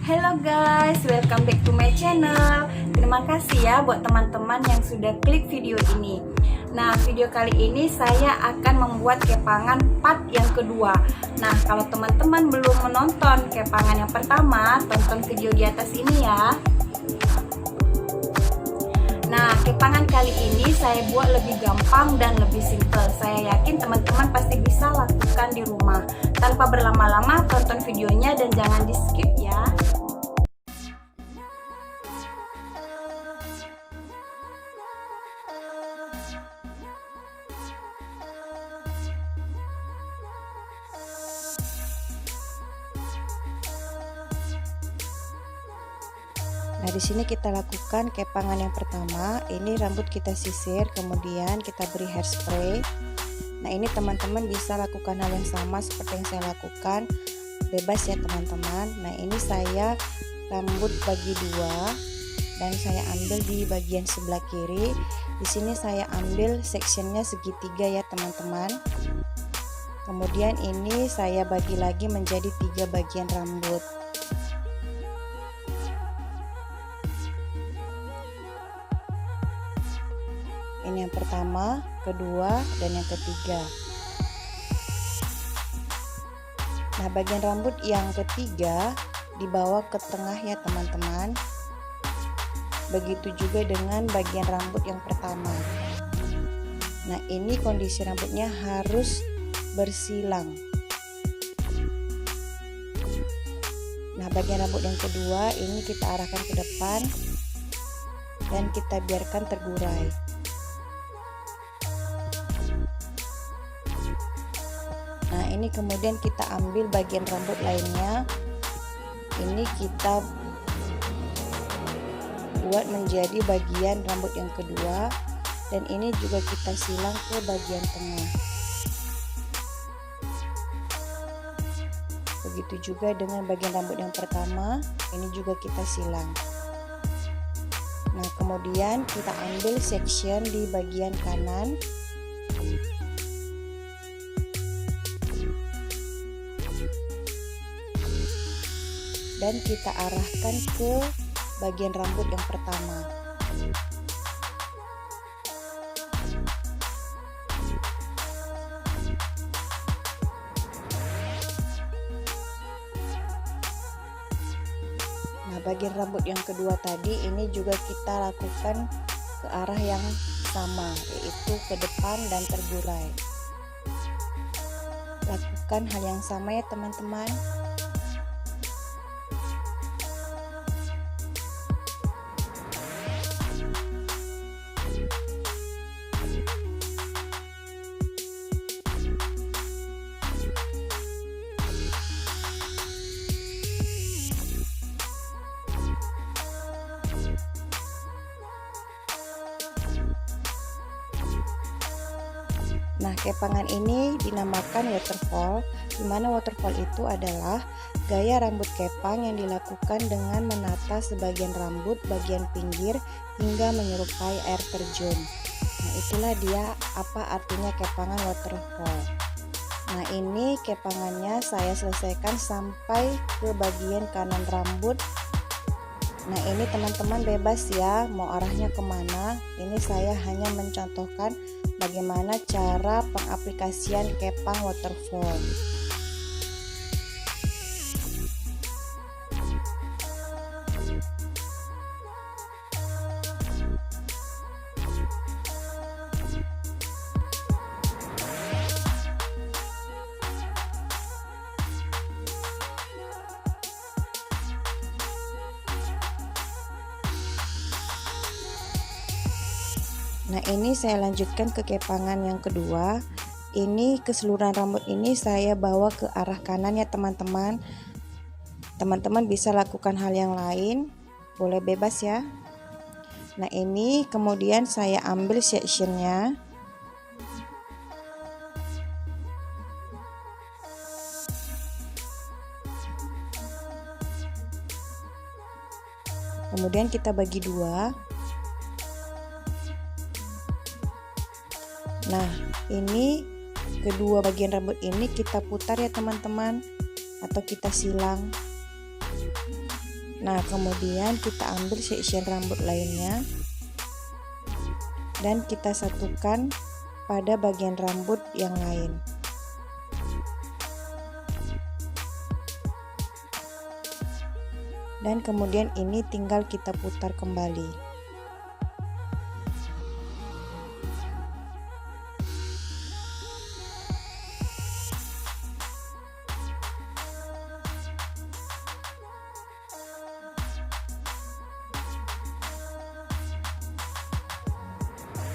Hello guys, welcome back to my channel. Terima kasih ya buat teman-teman yang sudah klik video ini. Nah, video kali ini saya akan membuat kepangan part yang kedua. Nah, kalau teman-teman belum menonton kepangan yang pertama, tonton video di atas ini ya. Nah, kepangan kali ini saya buat lebih gampang dan lebih simple. Saya yakin teman-teman pasti bisa lakukan di rumah. Tanpa berlama-lama, tonton videonya dan jangan di skip ya. Nah, di sini kita lakukan kepangan yang pertama. Ini rambut kita sisir, kemudian kita beri hairspray. Nah, ini teman-teman bisa lakukan hal yang sama seperti yang saya lakukan. Bebas ya teman-teman. Nah, ini saya rambut bagi dua dan saya ambil di bagian sebelah kiri. Di sini saya ambil sectionnya segitiga ya teman-teman. Kemudian ini saya bagi lagi menjadi 3 bagian rambut. Ini yang pertama, kedua, dan yang ketiga. Nah, bagian rambut yang ketiga dibawa ke tengah ya teman-teman. Begitu juga dengan bagian rambut yang pertama. Nah, ini kondisi rambutnya harus bersilang. Nah, bagian rambut yang kedua ini kita arahkan ke depan dan kita biarkan tergurai. Nah, ini kemudian kita ambil bagian rambut lainnya. Ini kita buat menjadi bagian rambut yang kedua, dan ini juga kita silang ke bagian tengah. Begitu juga dengan bagian rambut yang pertama, ini juga kita silang. Nah, kemudian kita ambil section di bagian kanan. Dan kita arahkan ke bagian rambut yang pertama. Nah, bagian rambut yang kedua tadi ini juga kita lakukan ke arah yang sama, yaitu ke depan dan tergurai. Lakukan hal yang sama ya teman-teman. Nah, kepangan ini dinamakan waterfall, di mana waterfall itu adalah gaya rambut kepang yang dilakukan dengan menata sebagian rambut bagian pinggir hingga menyerupai air terjun. Nah, itulah dia apa artinya kepangan waterfall. Nah, ini kepangannya saya selesaikan sampai ke bagian kanan rambut. Nah, ini teman-teman bebas ya mau arahnya kemana. Ini saya hanya mencontohkan bagaimana cara pengaplikasian kepang waterfall. Nah, ini saya lanjutkan ke kepangan yang kedua. Ini keseluruhan rambut ini saya bawa ke arah kanan ya teman-teman. Teman-teman bisa lakukan hal yang lain, boleh bebas ya. Nah, ini kemudian saya ambil sectionnya. Kemudian kita bagi dua. Nah, ini kedua bagian rambut ini kita putar ya teman-teman, atau kita silang. Nah, kemudian kita ambil section rambut lainnya dan kita satukan pada bagian rambut yang lain. Dan kemudian ini tinggal kita putar kembali.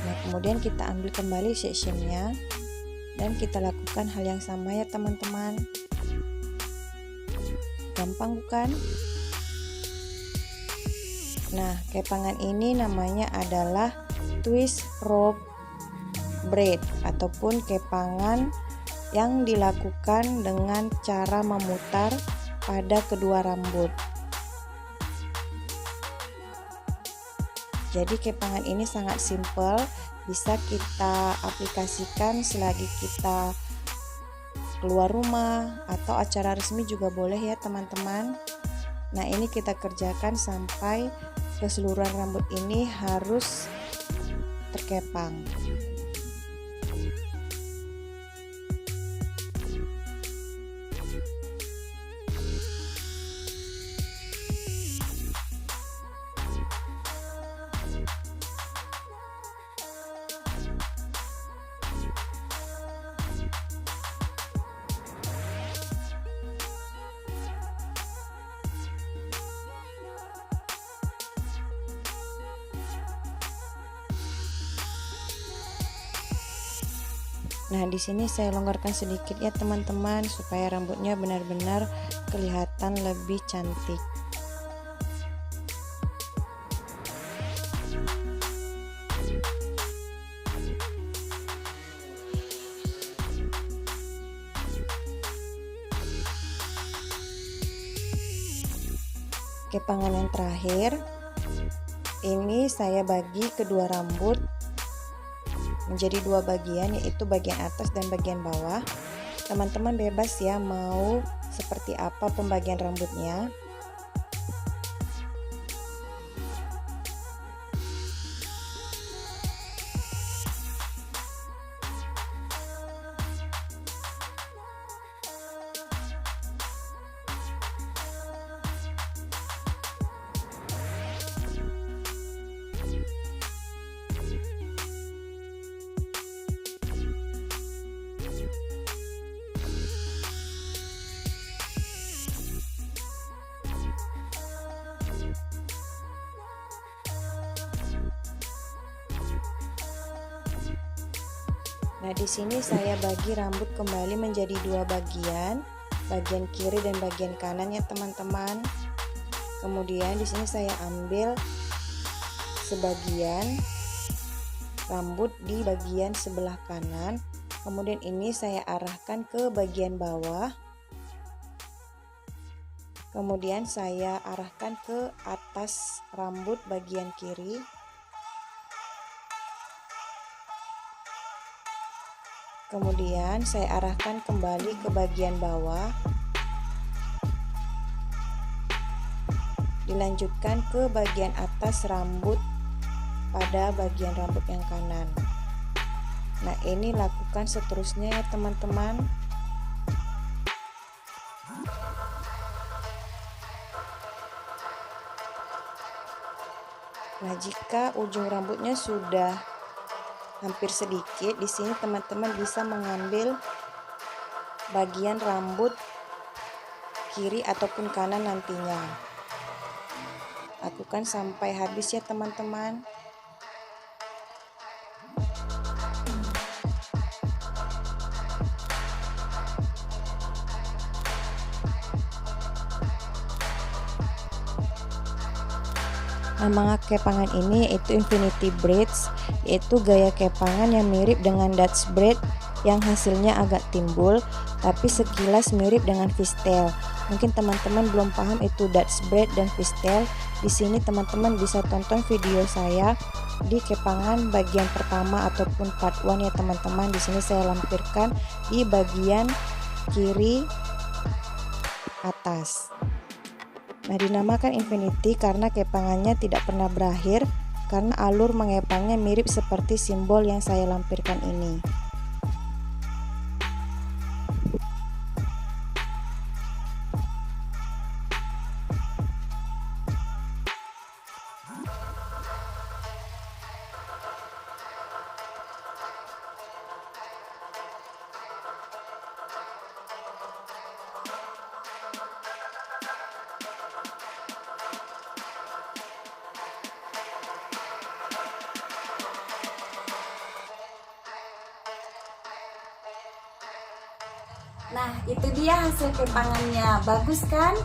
Nah, kemudian kita ambil kembali sectionnya dan kita lakukan hal yang sama ya teman-teman. Gampang bukan? Nah, kepangan ini namanya adalah twist rope braid ataupun kepangan yang dilakukan dengan cara memutar pada kedua rambut. Jadi kepangan ini sangat simpel, bisa kita aplikasikan selagi kita keluar rumah atau acara resmi juga boleh ya teman-teman. Nah, ini kita kerjakan sampai keseluruhan rambut ini harus terkepang. Nah, di sini saya longgarkan sedikit ya teman-teman supaya rambutnya benar-benar kelihatan lebih cantik. Kepangan yang terakhir, ini saya bagi kedua rambut menjadi dua bagian, yaitu bagian atas dan bagian bawah. Teman-teman bebas ya mau seperti apa pembagian rambutnya. Nah, di sini saya bagi rambut kembali menjadi dua bagian kiri dan bagian kanan ya teman-teman. Kemudian di sini saya ambil sebagian rambut di bagian sebelah kanan. Kemudian ini saya arahkan ke bagian bawah. Kemudian saya arahkan ke atas rambut bagian kiri. Kemudian saya arahkan kembali ke bagian bawah. Dilanjutkan ke bagian atas rambut pada bagian rambut yang kanan. Nah, ini lakukan seterusnya ya teman-teman. Nah, jika ujung rambutnya sudah hampir sedikit, di sini teman-teman bisa mengambil bagian rambut kiri ataupun kanan nantinya. Lakukan sampai habis ya teman-teman. Nama kepangan ini yaitu infinity braids, yaitu gaya kepangan yang mirip dengan Dutch braid yang hasilnya agak timbul, tapi sekilas mirip dengan fishtail. Mungkin teman-teman belum paham itu Dutch braid dan fishtail. Di sini teman-teman bisa tonton video saya di kepangan bagian pertama ataupun part 1 ya teman-teman. Di sini saya lampirkan di bagian kiri atas. Nah, dinamakan infinity karena kepangannya tidak pernah berakhir karena alur mengepangnya mirip seperti simbol yang saya lampirkan ini. Nah, itu dia hasil kepangannya. Bagus kan?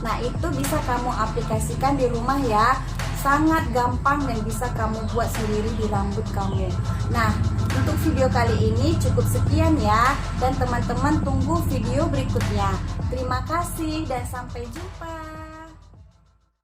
Nah, itu bisa kamu aplikasikan di rumah ya. Sangat gampang dan bisa kamu buat sendiri di rambut kamu. Nah, untuk video kali ini cukup sekian ya. Dan teman-teman tunggu video berikutnya. Terima kasih dan sampai jumpa.